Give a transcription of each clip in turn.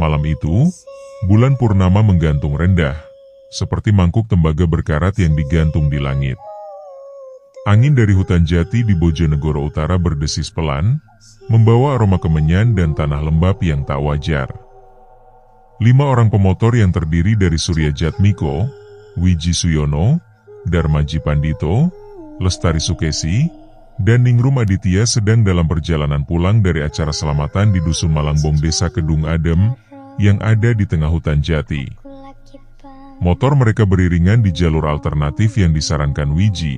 Malam itu, bulan purnama menggantung rendah, seperti mangkuk tembaga berkarat yang digantung di langit. Angin dari hutan jati di Bojonegoro Utara berdesis pelan, membawa aroma kemenyan dan tanah lembab yang tak wajar. 5 orang pemotor yang terdiri dari Surya Jatmiko, Wiji Suyono, Darmaji Pandito, Lestari Sukesi, dan Ningrum Aditya sedang dalam perjalanan pulang dari acara selamatan di Dusun Malangbong Desa Kedung Adem yang ada di tengah hutan jati. Motor mereka beriringan di jalur alternatif yang disarankan Wiji,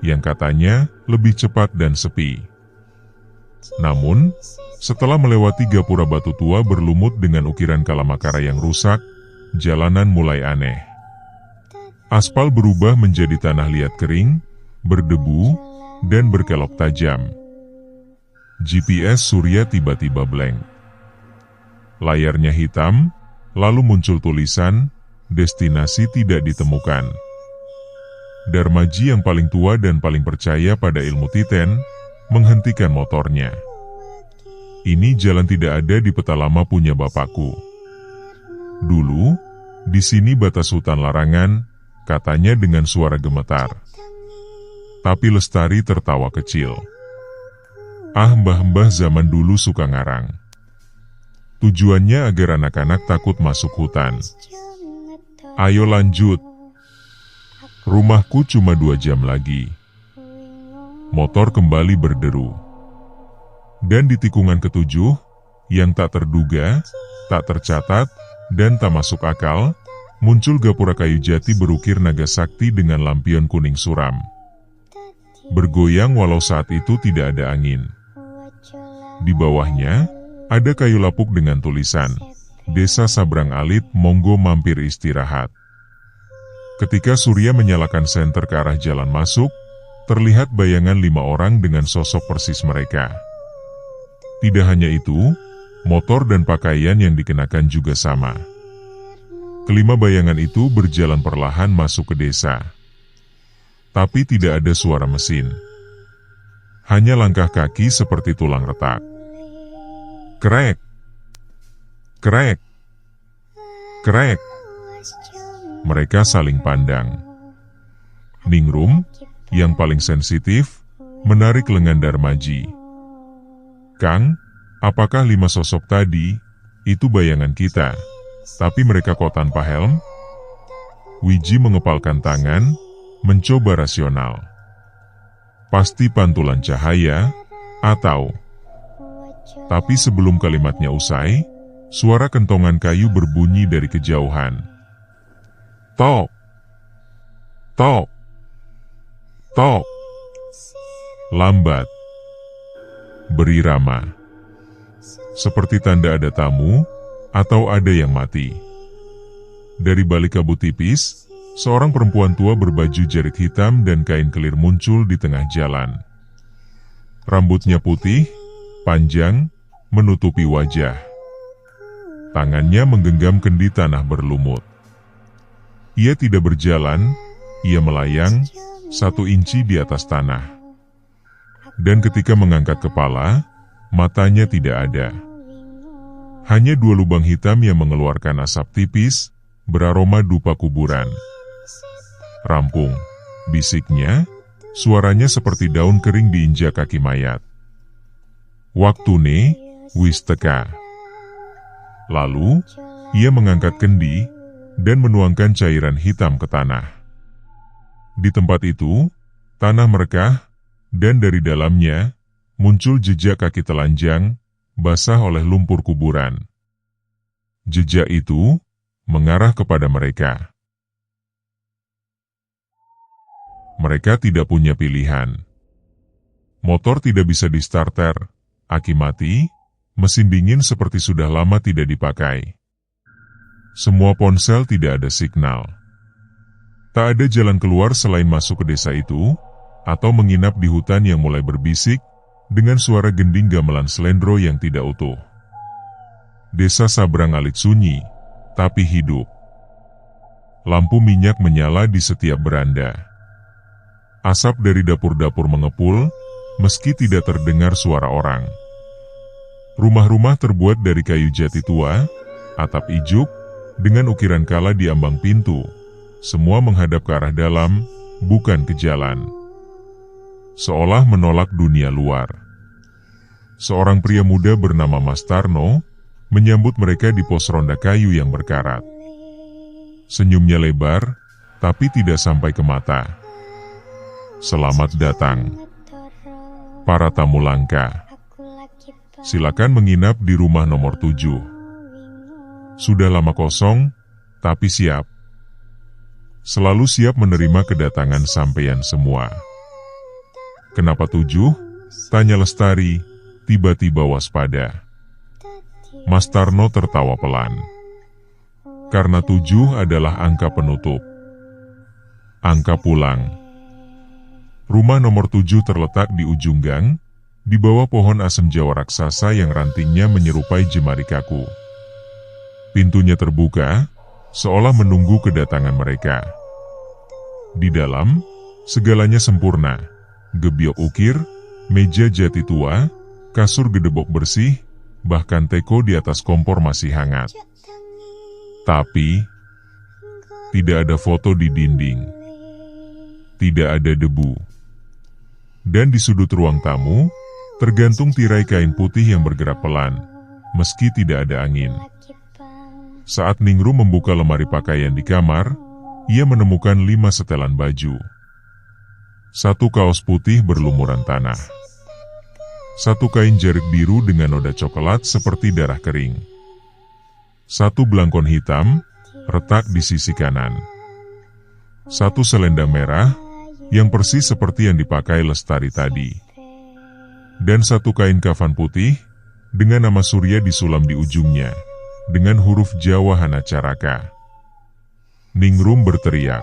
yang katanya lebih cepat dan sepi. Namun, setelah melewati gapura batu tua berlumut dengan ukiran kalamakara yang rusak, jalanan mulai aneh. Aspal berubah menjadi tanah liat kering, berdebu, dan berkelok tajam. GPS Surya tiba-tiba blank. Layarnya hitam, lalu muncul tulisan, destinasi tidak ditemukan. Darmaji yang paling tua dan paling percaya pada ilmu titen, menghentikan motornya. Ini jalan tidak ada di peta lama punya bapakku. Dulu, di sini batas hutan larangan, katanya dengan suara gemetar. Tapi Lestari tertawa kecil. Ah, mbah-mbah zaman dulu suka ngarang. Tujuannya agar anak-anak takut masuk hutan. Ayo lanjut. Rumahku cuma 2 jam lagi. Motor kembali berderu. Dan di tikungan ke-7, yang tak terduga, tak tercatat, dan tak masuk akal, muncul gapura kayu jati berukir naga sakti dengan lampion kuning suram. Bergoyang walau saat itu tidak ada angin. Di bawahnya, ada kayu lapuk dengan tulisan, Desa Sabrang Alit, monggo mampir istirahat. Ketika Surya menyalakan senter ke arah jalan masuk, terlihat bayangan 5 orang dengan sosok persis mereka. Tidak hanya itu, motor dan pakaian yang dikenakan juga sama. Kelima bayangan itu berjalan perlahan masuk ke desa. Tapi tidak ada suara mesin. Hanya langkah kaki seperti tulang retak. Krek! Krek! Krek! Mereka saling pandang. Ningrum, yang paling sensitif, menarik lengan Darmaji. Kang, apakah 5 sosok tadi, itu bayangan kita, tapi mereka kok tanpa helm? Wiji mengepalkan tangan, mencoba rasional. Pasti pantulan cahaya, atau... Tapi sebelum kalimatnya usai, suara kentongan kayu berbunyi dari kejauhan. Tok! Tok! Tok! Lambat. Berirama. Seperti tanda ada tamu, atau ada yang mati. Dari balik kabut tipis, seorang perempuan tua berbaju jarit hitam dan kain kelir muncul di tengah jalan. Rambutnya putih, panjang, menutupi wajah. Tangannya menggenggam kendi tanah berlumut. Ia tidak berjalan, ia melayang 1 inci di atas tanah. Dan ketika mengangkat kepala, matanya tidak ada. Hanya 2 lubang hitam yang mengeluarkan asap tipis, beraroma dupa kuburan. Rampung, bisiknya, suaranya seperti daun kering diinjak kaki mayat. Waktune, wis teka. Lalu, ia mengangkat kendi, dan menuangkan cairan hitam ke tanah. Di tempat itu, tanah merekah, dan dari dalamnya, muncul jejak kaki telanjang, basah oleh lumpur kuburan. Jejak itu, mengarah kepada mereka. Mereka tidak punya pilihan. Motor tidak bisa di-starter, aki mati, mesin dingin seperti sudah lama tidak dipakai. Semua ponsel tidak ada signal. Tak ada jalan keluar selain masuk ke desa itu, atau menginap di hutan yang mulai berbisik, dengan suara gending gamelan selendro yang tidak utuh. Desa Sabrang Alit sunyi, tapi hidup. Lampu minyak menyala di setiap beranda. Asap dari dapur-dapur mengepul, meski tidak terdengar suara orang. Rumah-rumah terbuat dari kayu jati tua, Atap ijuk, dengan ukiran kala di ambang pintu, semua menghadap ke arah dalam, bukan ke jalan. Seolah menolak dunia luar. Seorang pria muda bernama Mas Tarno menyambut mereka di pos ronda kayu yang berkarat. Senyumnya lebar, tapi tidak sampai ke mata. Selamat datang, para tamu langka. Silakan menginap di rumah nomor 7. Sudah lama kosong, tapi siap. Selalu siap menerima kedatangan sampeyan semua. Kenapa 7? Tanya Lestari, tiba-tiba waspada. Mas Tarno tertawa pelan. Karena 7 adalah angka penutup. Angka pulang. Rumah nomor 7 terletak di ujung gang, di bawah pohon asem Jawa raksasa yang rantingnya menyerupai jemari kaku. Pintunya terbuka, seolah menunggu kedatangan mereka. Di dalam, segalanya sempurna. Gebyok ukir, meja jati tua, kasur gedebok bersih, bahkan teko di atas kompor masih hangat. Tapi, tidak ada foto di dinding. Tidak ada debu. Dan di sudut ruang tamu, tergantung tirai kain putih yang bergerak pelan, meski tidak ada angin. Saat Ningrum membuka lemari pakaian di kamar, ia menemukan 5 setelan baju. 1 kaos putih berlumuran tanah. 1 kain jarik biru dengan noda coklat seperti darah kering. 1 belangkon hitam, retak di sisi kanan. 1 selendang merah, yang persis seperti yang dipakai Lestari tadi. Dan 1 kain kafan putih, dengan nama Surya disulam di ujungnya, dengan huruf Jawa Hanacaraka. Ningrum berteriak.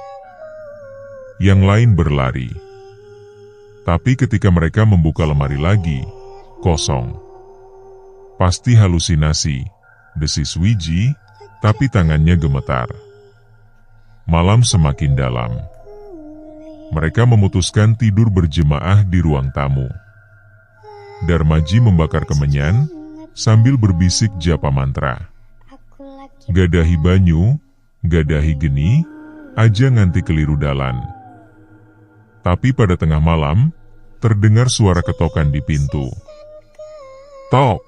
Yang lain berlari. Tapi ketika mereka membuka lemari lagi, kosong. Pasti halusinasi, desis Wiji, tapi tangannya gemetar. Malam semakin dalam. Mereka memutuskan tidur berjemaah di ruang tamu. Darmaji membakar kemenyan, sambil berbisik japa mantra. Gadahi banyu, gadahi geni, aja nganti keliru dalan. Tapi pada tengah malam, terdengar suara ketokan di pintu. Tok!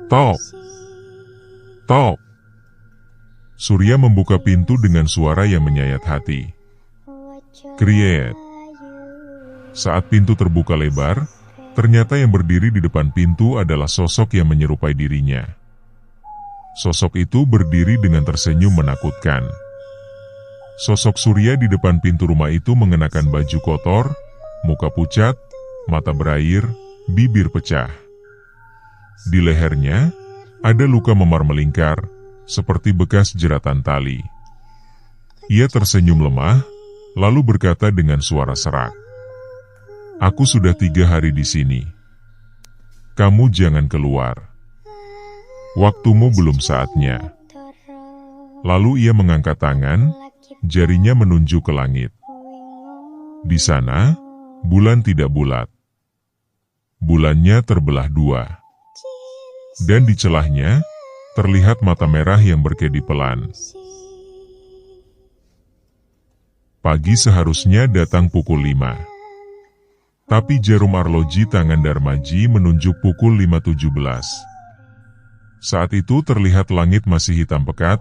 Tok! Tok! Surya membuka pintu dengan suara yang menyayat hati. Kriet! Saat pintu terbuka lebar, ternyata yang berdiri di depan pintu adalah sosok yang menyerupai dirinya. Sosok itu berdiri dengan tersenyum menakutkan. Sosok Surya di depan pintu rumah itu mengenakan baju kotor, muka pucat, mata berair, bibir pecah. Di lehernya, ada luka memar melingkar, seperti bekas jeratan tali. Ia tersenyum lemah, lalu berkata dengan suara serak. Aku sudah 3 hari di sini. Kamu jangan keluar. Waktumu belum saatnya. Lalu ia mengangkat tangan, jarinya menunjuk ke langit. Di sana, bulan tidak bulat. Bulannya terbelah 2. Dan di celahnya, terlihat mata merah yang berkedip pelan. Pagi seharusnya datang pukul 5. Tapi jarum arloji tangan Darmaji menunjuk pukul 5.17. Saat itu terlihat langit masih hitam pekat,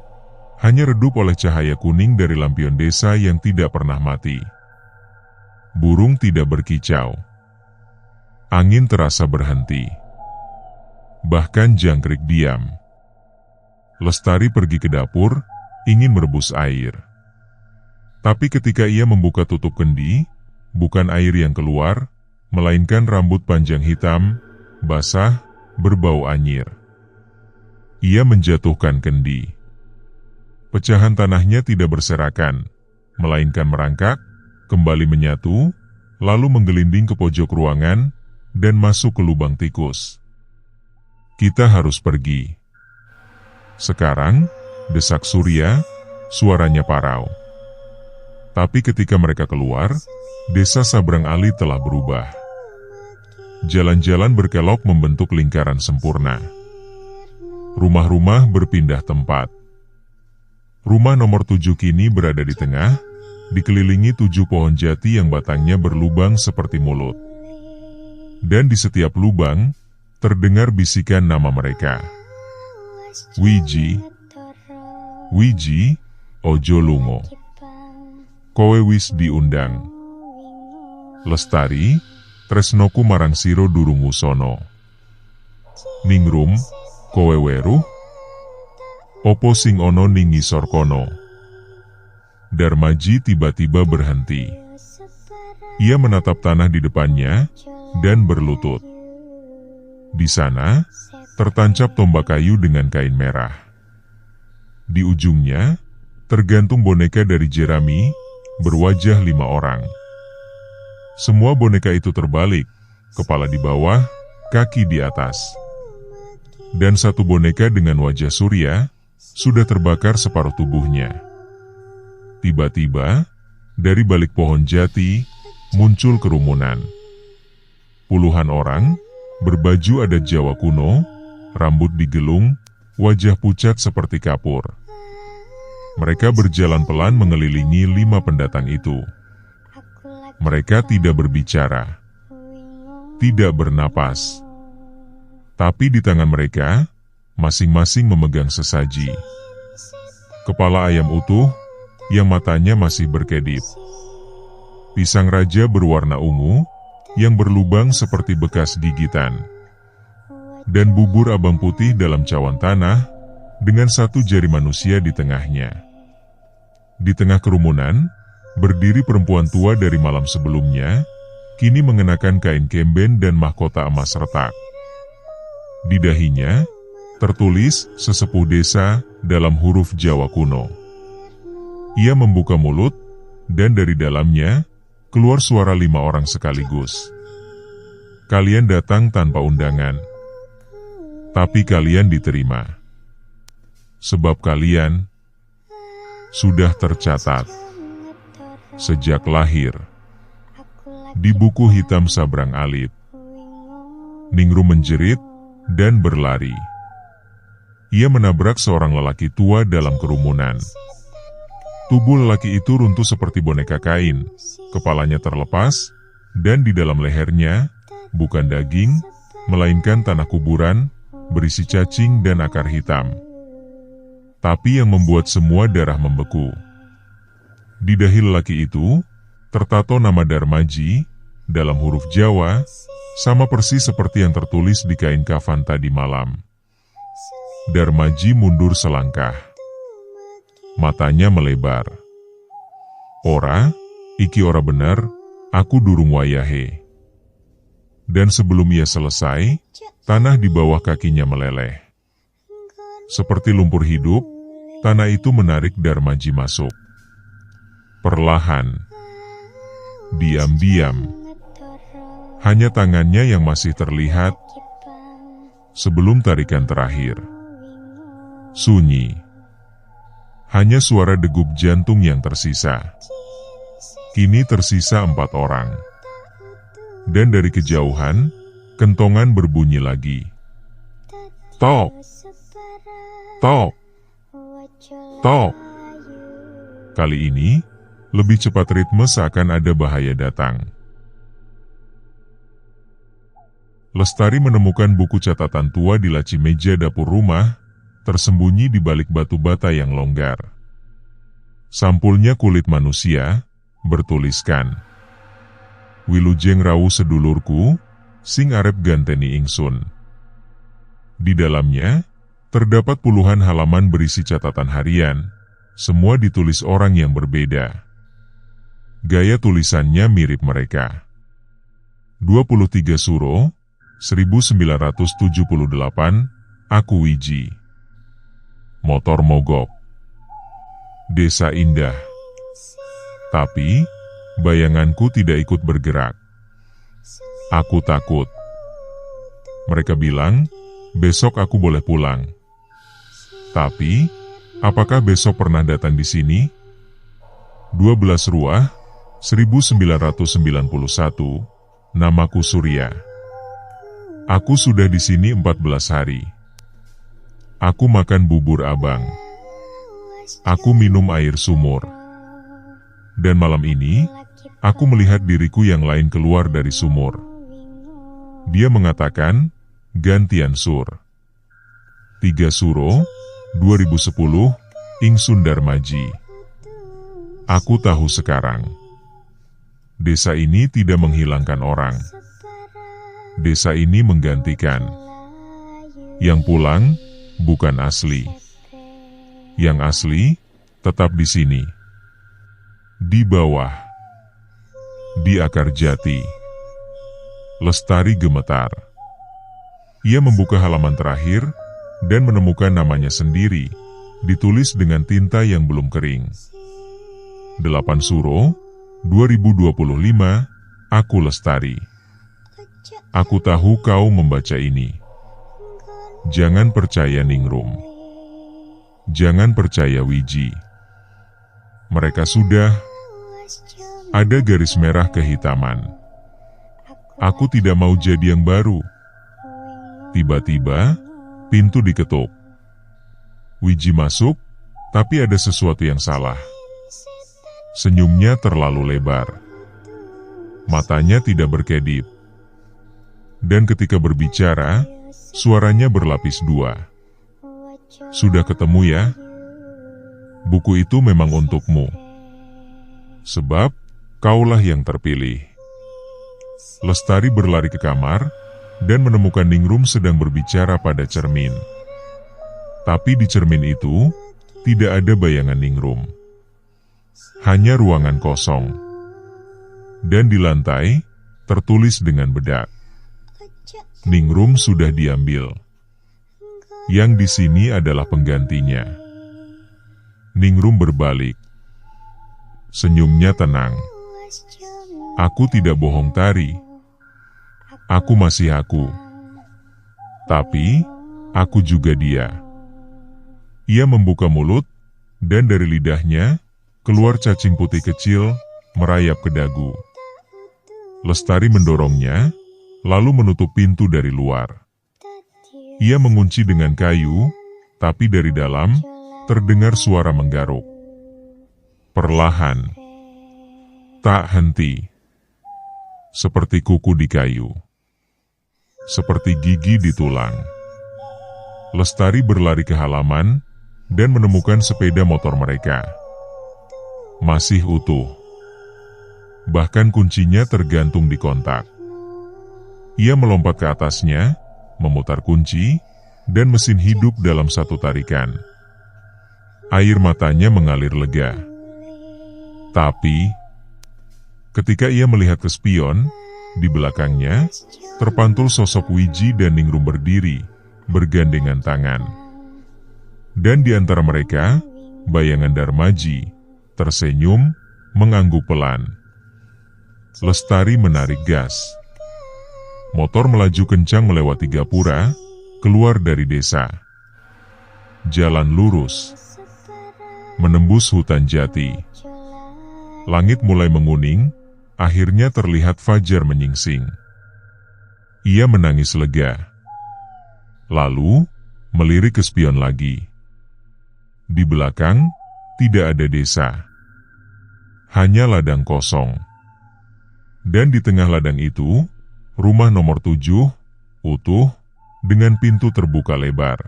hanya redup oleh cahaya kuning dari lampion desa yang tidak pernah mati. Burung tidak berkicau. Angin terasa berhenti. Bahkan jangkrik diam. Lestari pergi ke dapur, ingin merebus air. Tapi ketika ia membuka tutup kendi, bukan air yang keluar, melainkan rambut panjang hitam, basah, berbau anyir. Ia menjatuhkan kendi. Pecahan tanahnya tidak berserakan, melainkan merangkak, kembali menyatu, lalu menggelinding ke pojok ruangan, dan masuk ke lubang tikus. Kita harus pergi. Sekarang, desak Surya, suaranya parau. Tapi ketika mereka keluar, desa Sabrang Ali telah berubah. Jalan-jalan berkelok membentuk lingkaran sempurna. Rumah-rumah berpindah tempat. Rumah nomor 7 kini berada di tengah, dikelilingi 7 pohon jati yang batangnya berlubang seperti mulut. Dan di setiap lubang, terdengar bisikan nama mereka. Wiji, Wiji, ojo lungo. Kowe wis diundang. Lestari, tresnoku marang siro durung wusono. Ningrum, kowe weruh? Opo sing ono ning ngisor kono? Darmaji tiba-tiba berhenti. Ia menatap tanah di depannya dan berlutut. Di sana, tertancap tombak kayu dengan kain merah. Di ujungnya, tergantung boneka dari jerami, berwajah 5 orang. Semua boneka itu terbalik, kepala di bawah, kaki di atas. Dan satu boneka dengan wajah surya, sudah terbakar separuh tubuhnya. Tiba-tiba, dari balik pohon jati, muncul kerumunan. Puluhan orang, berbaju adat Jawa kuno, rambut digelung, wajah pucat seperti kapur. Mereka berjalan pelan mengelilingi 5 pendatang itu. Mereka tidak berbicara, tidak bernapas. Tapi di tangan mereka, masing-masing memegang sesaji. Kepala ayam utuh, yang matanya masih berkedip. Pisang raja berwarna ungu, yang berlubang seperti bekas gigitan. Dan bubur abang putih dalam cawan tanah, dengan 1 jari manusia di tengahnya. Di tengah kerumunan, berdiri perempuan tua dari malam sebelumnya, kini mengenakan kain kemben dan mahkota emas retak. Di dahinya, tertulis sesepuh desa dalam huruf Jawa kuno. Ia membuka mulut, dan dari dalamnya, keluar suara 5 orang sekaligus. Kalian datang tanpa undangan, tapi kalian diterima. Sebab kalian sudah tercatat sejak lahir di buku hitam sabrang alit. Ningrum menjerit dan berlari. Ia menabrak seorang lelaki tua dalam kerumunan. Tubuh lelaki itu runtuh seperti boneka kain, kepalanya terlepas, dan di dalam lehernya, bukan daging, melainkan tanah kuburan, berisi cacing dan akar hitam. Tapi yang membuat semua darah membeku. Di dahi lelaki itu, tertato nama Darmaji, dalam huruf Jawa, sama persis seperti yang tertulis di kain kafan tadi malam. Darmaji mundur selangkah. Matanya melebar. Ora, iki ora bener, aku durung wayahe. Dan sebelum ia selesai, tanah di bawah kakinya meleleh. Seperti lumpur hidup, tanah itu menarik Darmaji masuk. Perlahan, diam-diam, hanya tangannya yang masih terlihat sebelum tarikan terakhir. Sunyi. Hanya suara degup jantung yang tersisa. Kini tersisa 4 orang. Dan dari kejauhan, kentongan berbunyi lagi. Tok! Tok! Tok! Kali ini, lebih cepat ritme seakan ada bahaya datang. Lestari menemukan buku catatan tua di laci meja dapur rumah, tersembunyi di balik batu bata yang longgar. Sampulnya kulit manusia, bertuliskan, Wilujeng Rawu sedulurku, sing arep ganteni ingsun. Di dalamnya, terdapat puluhan halaman berisi catatan harian, semua ditulis orang yang berbeda. Gaya tulisannya mirip mereka. 23 Suro, 1978, Aku Wiji. Motor mogok. Desa indah. Tapi, bayanganku tidak ikut bergerak. Aku takut. Mereka bilang, besok aku boleh pulang. Tapi, apakah besok pernah datang di sini? 12 Ruah, 1991, namaku Surya. Aku sudah di sini 14 hari. Aku makan bubur abang. Aku minum air sumur. Dan malam ini, aku melihat diriku yang lain keluar dari sumur. Dia mengatakan, gantian sur. 3 Suro, 2010, Ing Sundarmaji. Aku tahu sekarang. Desa ini tidak menghilangkan orang. Desa ini menggantikan. Yang pulang, bukan asli. Yang asli, tetap di sini. Di bawah. Di akar jati. Lestari gemetar. Ia membuka halaman terakhir, dan menemukan namanya sendiri, ditulis dengan tinta yang belum kering. 8 Suro, 2025, aku Lestari. Aku tahu kau membaca ini. Jangan percaya Ningrum. Jangan percaya Wiji. Mereka sudah ada garis merah kehitaman. Aku tidak mau jadi yang baru. Tiba-tiba, pintu diketuk. Wiji masuk, tapi ada sesuatu yang salah. Senyumnya terlalu lebar. Matanya tidak berkedip. Dan ketika berbicara, suaranya berlapis 2. Sudah ketemu ya? Buku itu memang untukmu. Sebab, kaulah yang terpilih. Lestari berlari ke kamar, dan menemukan Ningrum sedang berbicara pada cermin. Tapi di cermin itu, tidak ada bayangan Ningrum. Hanya ruangan kosong. Dan di lantai, tertulis dengan bedak. Ningrum sudah diambil. Yang di sini adalah penggantinya. Ningrum berbalik. Senyumnya tenang. Aku tidak bohong Tari. Aku masih aku. Tapi, aku juga dia. Ia membuka mulut, dan dari lidahnya, keluar cacing putih kecil, merayap ke dagu. Lestari mendorongnya, lalu menutup pintu dari luar. Ia mengunci dengan kayu, tapi dari dalam, terdengar suara menggaruk. Perlahan. Tak henti. Seperti kuku di kayu. Seperti gigi di tulang. Lestari berlari ke halaman, dan menemukan sepeda motor mereka. Masih utuh. Bahkan kuncinya tergantung di kontak. Ia melompat ke atasnya, memutar kunci, dan mesin hidup dalam satu tarikan. Air matanya mengalir lega. Tapi, ketika ia melihat ke spion, di belakangnya, terpantul sosok Wiji dan Ningrum berdiri, bergandengan tangan. Dan di antara mereka, bayangan Darmaji, tersenyum, mengangguk pelan. Lestari menarik gas. Motor melaju kencang melewati gapura, keluar dari desa. Jalan lurus. Menembus hutan jati. Langit mulai menguning, akhirnya terlihat fajar menyingsing. Ia menangis lega. Lalu, melirik ke spion lagi. Di belakang, tidak ada desa. Hanya ladang kosong. Dan di tengah ladang itu, rumah nomor 7, utuh, dengan pintu terbuka lebar.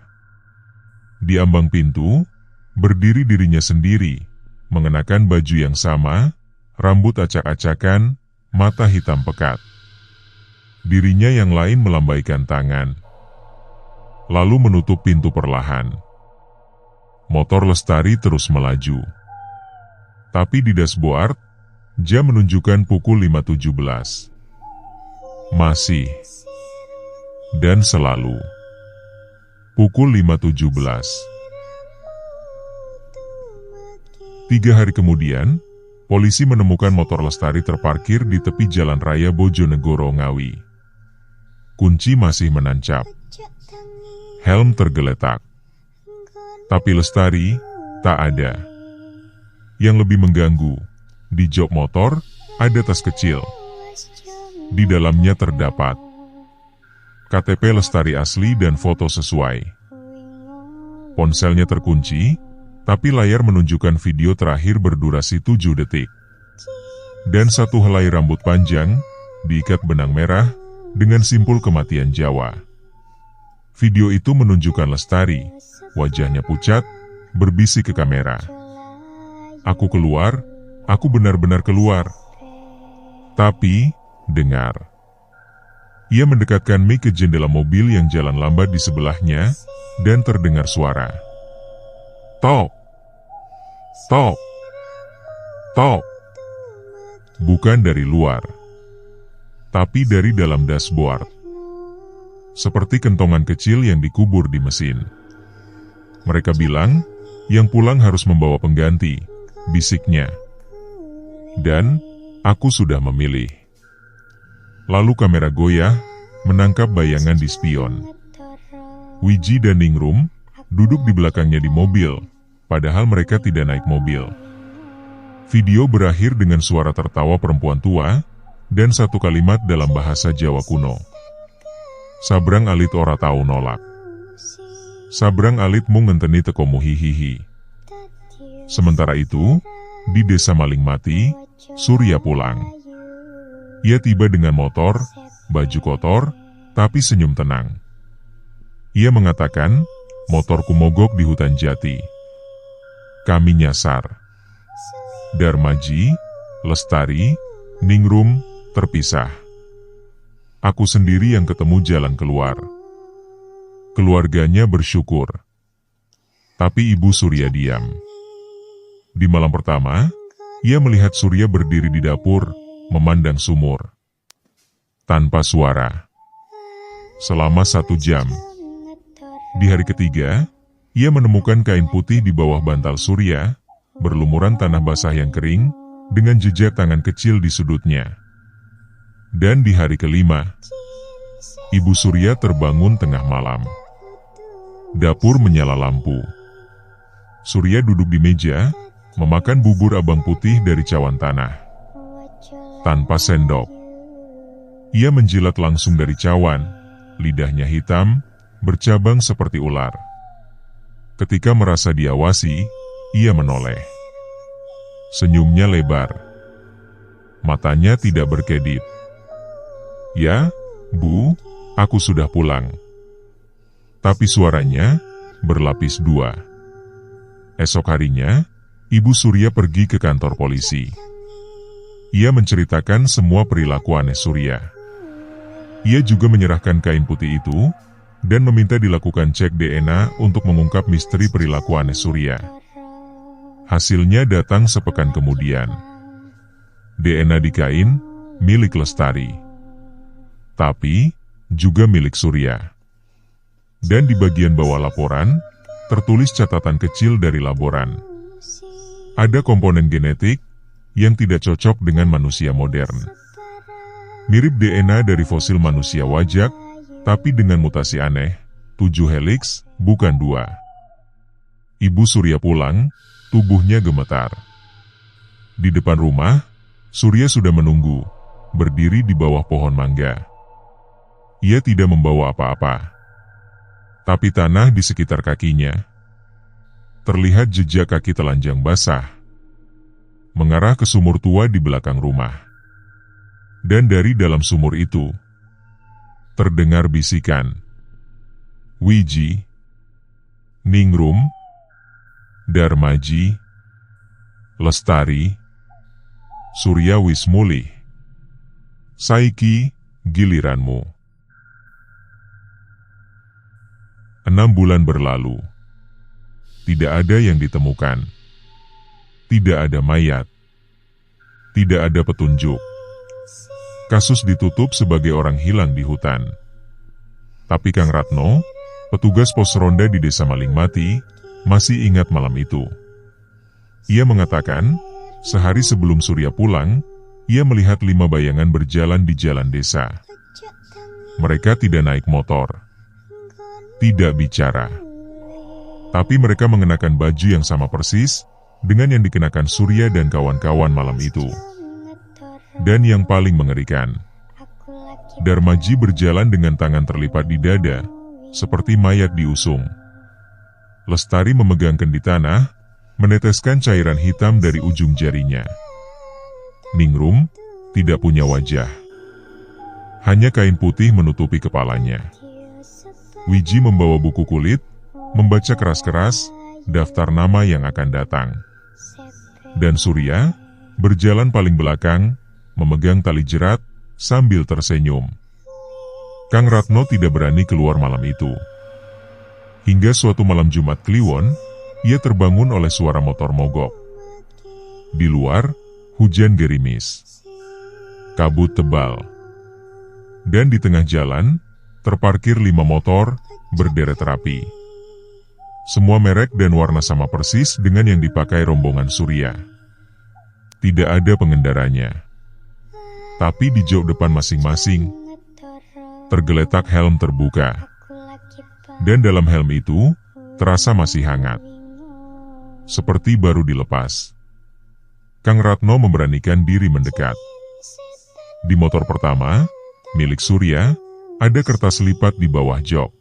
Di ambang pintu, berdiri dirinya sendiri, mengenakan baju yang sama, rambut acak-acakan, mata hitam pekat. Dirinya yang lain melambaikan tangan, lalu menutup pintu perlahan. Motor Lestari terus melaju. Tapi di dashboard, jam menunjukkan pukul 5.17. Masih. Dan selalu. Pukul 5.17. 3 hari kemudian, polisi menemukan motor Lestari terparkir di tepi jalan raya Bojonegoro Ngawi. Kunci masih menancap. Helm tergeletak. Tapi Lestari tak ada. Yang lebih mengganggu, di jok motor ada tas kecil. Di dalamnya terdapat KTP Lestari asli dan foto sesuai. Ponselnya terkunci, tapi layar menunjukkan video terakhir berdurasi 7 detik. Dan satu helai rambut panjang, diikat benang merah, dengan simpul kematian Jawa. Video itu menunjukkan Lestari, wajahnya pucat, berbisik ke kamera. Aku keluar, aku benar-benar keluar. Tapi, dengar. Ia mendekatkan mic ke jendela mobil yang jalan lambat di sebelahnya, dan terdengar suara. Tok! Tok! Tok! Bukan dari luar, tapi dari dalam dashboard. Seperti kentongan kecil yang dikubur di mesin. Mereka bilang, yang pulang harus membawa pengganti, bisiknya. Dan, aku sudah memilih. Lalu kamera goyah, menangkap bayangan di spion. Wiji dan Ningrum duduk di belakangnya di mobil, padahal mereka tidak naik mobil. Video berakhir dengan suara tertawa perempuan tua, dan satu kalimat dalam bahasa Jawa kuno. Sabrang alit ora tau nolak. Sabrang alit mung ngenteni tekomu hihihi. Sementara itu, di desa Maling Mati, Surya pulang. Ia tiba dengan motor, baju kotor, tapi senyum tenang. Ia mengatakan, motorku mogok di hutan jati. Kami nyasar. Darmaji, Lestari, Ningrum, terpisah. Aku sendiri yang ketemu jalan keluar. Keluarganya bersyukur. Tapi Ibu Surya diam. Di malam pertama, ia melihat Surya berdiri di dapur, memandang sumur. Tanpa suara. Selama 1 jam. Di hari ketiga, ia menemukan kain putih di bawah bantal Surya, berlumuran tanah basah yang kering, dengan jejak tangan kecil di sudutnya. Dan di hari kelima, Ibu Surya terbangun tengah malam. Dapur menyala lampu. Surya duduk di meja, memakan bubur abang putih dari cawan tanah. Tanpa sendok. Ia menjilat langsung dari cawan, lidahnya hitam, bercabang seperti ular. Ketika merasa diawasi, ia menoleh. Senyumnya lebar. Matanya tidak berkedip. Ya, Bu, aku sudah pulang. Tapi suaranya berlapis 2. Esok harinya, Ibu Surya pergi ke kantor polisi. Ia menceritakan semua perilaku aneh Surya. Ia juga menyerahkan kain putih itu, dan meminta dilakukan cek DNA untuk mengungkap misteri perilaku aneh Surya. Hasilnya datang sepekan kemudian. DNA di kain, milik Lestari. Tapi, juga milik Surya. Dan di bagian bawah laporan, tertulis catatan kecil dari laboran. Ada komponen genetik yang tidak cocok dengan manusia modern. Mirip DNA dari fosil manusia wajak, tapi dengan mutasi aneh, 7 heliks, bukan 2. Ibu Surya pulang, tubuhnya gemetar. Di depan rumah, Surya sudah menunggu, berdiri di bawah pohon mangga. Ia tidak membawa apa-apa. Tapi tanah di sekitar kakinya. Terlihat jejak kaki telanjang basah. Mengarah ke sumur tua di belakang rumah. Dan dari dalam sumur itu, terdengar bisikan. Wiji, Ningrum, Darmaji, Lestari, Surya wis mulih. Saiki, giliranmu. 6 bulan berlalu. Tidak ada yang ditemukan. Tidak ada mayat. Tidak ada petunjuk. Kasus ditutup sebagai orang hilang di hutan. Tapi Kang Ratno, petugas pos ronda di desa Maling Mati, masih ingat malam itu. Ia mengatakan, sehari sebelum Surya pulang, ia melihat 5 bayangan berjalan di jalan desa. Mereka tidak naik motor. Tidak bicara. Tapi mereka mengenakan baju yang sama persis dengan yang dikenakan Surya dan kawan-kawan malam itu. Dan yang paling mengerikan, Darmaji berjalan dengan tangan terlipat di dada, seperti mayat diusung. Lestari memegang kendi tanah, meneteskan cairan hitam dari ujung jarinya. Ningrum tidak punya wajah. Hanya kain putih menutupi kepalanya. Wiji membawa buku kulit, membaca keras-keras daftar nama yang akan datang. Dan Surya berjalan paling belakang, memegang tali jerat sambil tersenyum. Kang Ratno tidak berani keluar malam itu. Hingga suatu malam Jumat Kliwon, ia terbangun oleh suara motor mogok. Di luar, hujan gerimis. Kabut tebal. Dan di tengah jalan, terparkir 5 motor, berderet rapi. Semua merek dan warna sama persis dengan yang dipakai rombongan Surya. Tidak ada pengendaranya. Tapi di jok depan masing-masing, tergeletak helm terbuka. Dan dalam helm itu, terasa masih hangat. Seperti baru dilepas. Kang Ratno memberanikan diri mendekat. Di motor pertama, milik Surya, ada kertas lipat di bawah jok.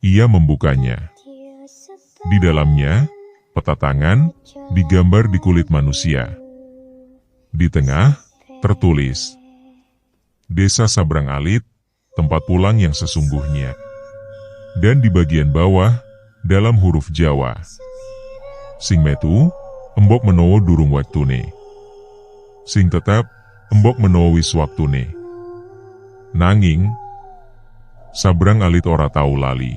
Ia membukanya. Di dalamnya, peta tangan digambar di kulit manusia. Di tengah, tertulis, Desa Sabrang Alit, tempat pulang yang sesungguhnya. Dan di bagian bawah, dalam huruf Jawa, Sing metu, embok menowo durung waktune. Sing tetap, embok menowo wis waktune. Nanging, Sabrang Alit ora tau lali.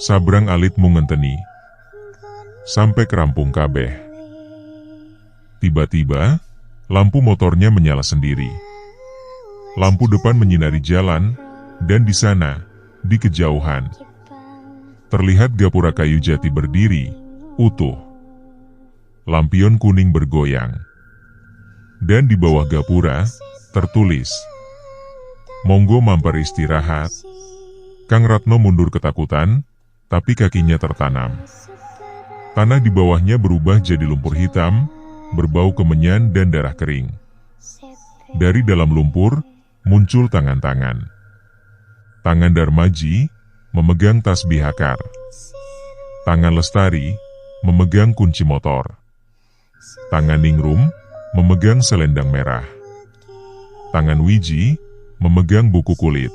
Sabrang Alit mungenteni. Sampai kerampung kabeh. Tiba-tiba, lampu motornya menyala sendiri. Lampu depan menyinari jalan, dan di sana, di kejauhan, terlihat gapura kayu jati berdiri, utuh. Lampion kuning bergoyang. Dan di bawah gapura, tertulis, Monggo mampir istirahat. Kang Ratno mundur ketakutan, tapi kakinya tertanam. Tanah di bawahnya berubah jadi lumpur hitam, berbau kemenyan dan darah kering. Dari dalam lumpur, muncul tangan-tangan. Tangan Darmaji memegang tasbih akar. Tangan Lestari memegang kunci motor. Tangan Ningrum memegang selendang merah. Tangan Wiji memegang buku kulit.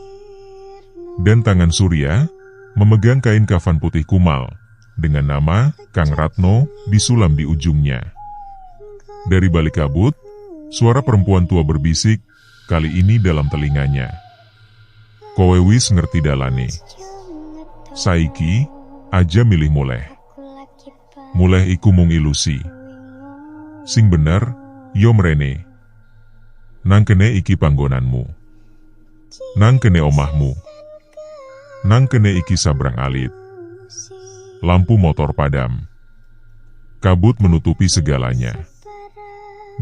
Dan tangan Surya memegang kain kafan putih kumal dengan nama Kang Ratno disulam di ujungnya. Dari balik kabut, suara perempuan tua berbisik, kali ini dalam telinganya. Kowe wis ngerti dalane. Saiki aja milih muleh. Muleh iku mung ilusi. Sing bener, yo mrene. Nang kene iki panggonanmu. Nang kene omahmu. Nang kene iki Sabrang Alit. Lampu motor padam. Kabut menutupi segalanya.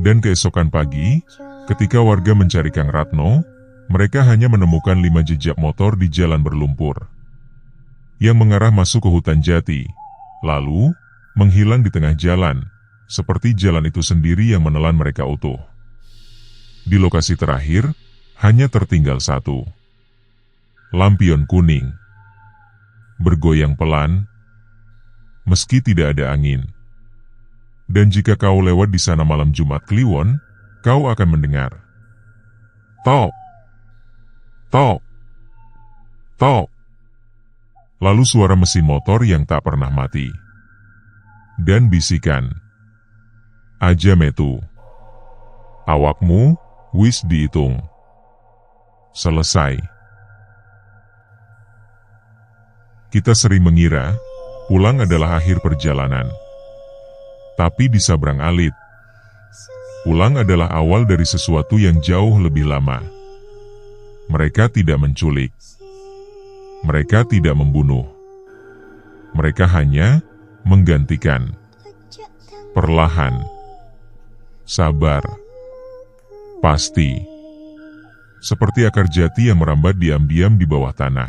Dan keesokan pagi, ketika warga mencari Kang Ratno, mereka hanya menemukan 5 jejak motor di jalan berlumpur yang mengarah masuk ke hutan jati, lalu menghilang di tengah jalan, seperti jalan itu sendiri yang menelan mereka utuh. Di lokasi terakhir, hanya tertinggal 1. Lampion kuning. Bergoyang pelan, meski tidak ada angin. Dan jika kau lewat di sana malam Jumat Kliwon, kau akan mendengar tok, tok, tok. Lalu suara mesin motor yang tak pernah mati. Dan bisikan, aja metu. Awakmu, wis dihitung. Selesai. Kita sering mengira, pulang adalah akhir perjalanan. Tapi di Sabrang Alit, pulang adalah awal dari sesuatu yang jauh lebih lama. Mereka tidak menculik. Mereka tidak membunuh. Mereka hanya menggantikan. Perlahan. Sabar. Pasti. Seperti akar jati yang merambat diam-diam di bawah tanah.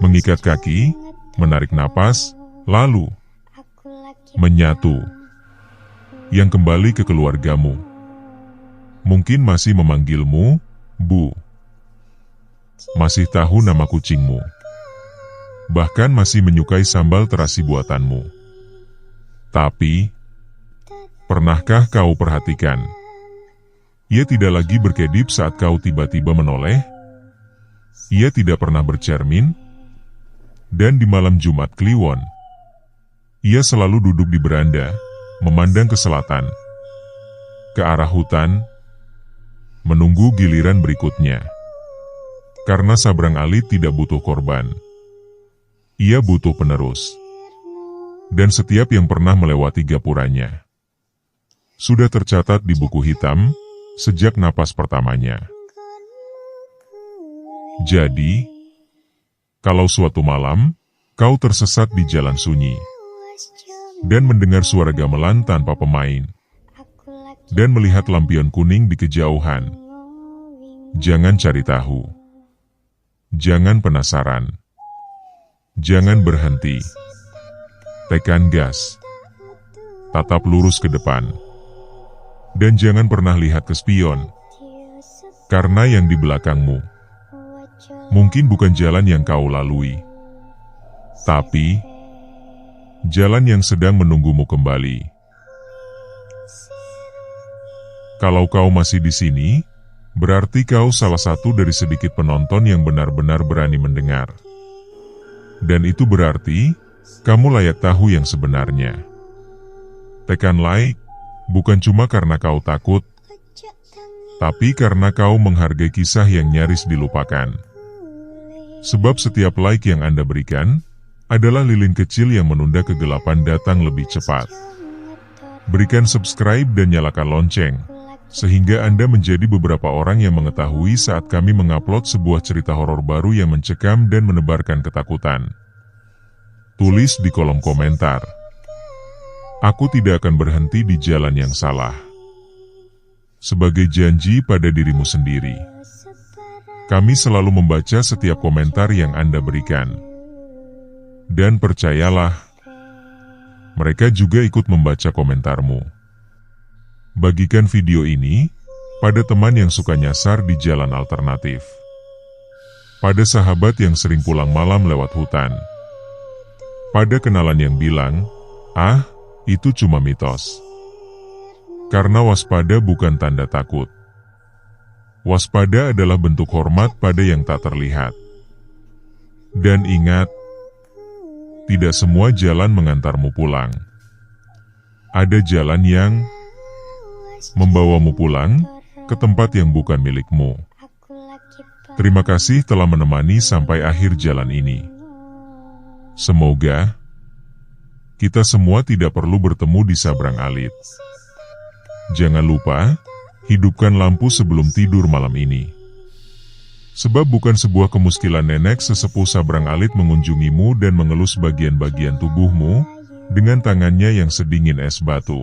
Mengikat kaki, menarik napas, lalu menyatu. Yang kembali ke keluargamu. Mungkin masih memanggilmu, Bu. Masih tahu nama kucingmu. Bahkan masih menyukai sambal terasi buatanmu. Tapi, pernahkah kau perhatikan? Ia tidak lagi berkedip saat kau tiba-tiba menoleh. Ia tidak pernah bercermin. Dan di malam Jumat Kliwon, ia selalu duduk di beranda, memandang ke selatan, ke arah hutan, menunggu giliran berikutnya. Karena Sabrang Alit tidak butuh korban. Ia butuh penerus. Dan setiap yang pernah melewati gapuranya sudah tercatat di buku hitam sejak napas pertamanya. Jadi, kalau suatu malam kau tersesat di jalan sunyi dan mendengar suara gamelan tanpa pemain dan melihat lampion kuning di kejauhan, jangan cari tahu. Jangan penasaran. Jangan berhenti. Tekan gas. Tatap lurus ke depan. Dan jangan pernah lihat ke spion. Karena yang di belakangmu mungkin bukan jalan yang kau lalui, tapi jalan yang sedang menunggumu kembali. Kalau kau masih di sini, berarti kau salah satu dari sedikit penonton yang benar-benar berani mendengar. Dan itu berarti kamu layak tahu yang sebenarnya. Tekan like, bukan cuma karena kau takut, tapi karena kau menghargai kisah yang nyaris dilupakan. Sebab setiap like yang Anda berikan adalah lilin kecil yang menunda kegelapan datang lebih cepat. Berikan subscribe dan nyalakan lonceng, sehingga Anda menjadi beberapa orang yang mengetahui saat kami mengupload sebuah cerita horor baru yang mencekam dan menebarkan ketakutan. Tulis di kolom komentar. Aku tidak akan berhenti di jalan yang salah. Sebagai janji pada dirimu sendiri. Kami selalu membaca setiap komentar yang Anda berikan. Dan percayalah, mereka juga ikut membaca komentarmu. Bagikan video ini pada teman yang suka nyasar di jalan alternatif. Pada sahabat yang sering pulang malam lewat hutan. Pada kenalan yang bilang, "Ah, itu cuma mitos." Karena waspada bukan tanda takut. Waspada adalah bentuk hormat pada yang tak terlihat. Dan ingat, tidak semua jalan mengantarmu pulang. Ada jalan yang membawamu pulang ke tempat yang bukan milikmu. Terima kasih telah menemani sampai akhir jalan ini. Semoga kita semua tidak perlu bertemu di Sabrang Alit. Jangan lupa, hidupkan lampu sebelum tidur malam ini. Sebab bukan sebuah kemuskilan nenek sesepuh Sabrang Alit mengunjungimu dan mengelus bagian-bagian tubuhmu dengan tangannya yang sedingin es batu.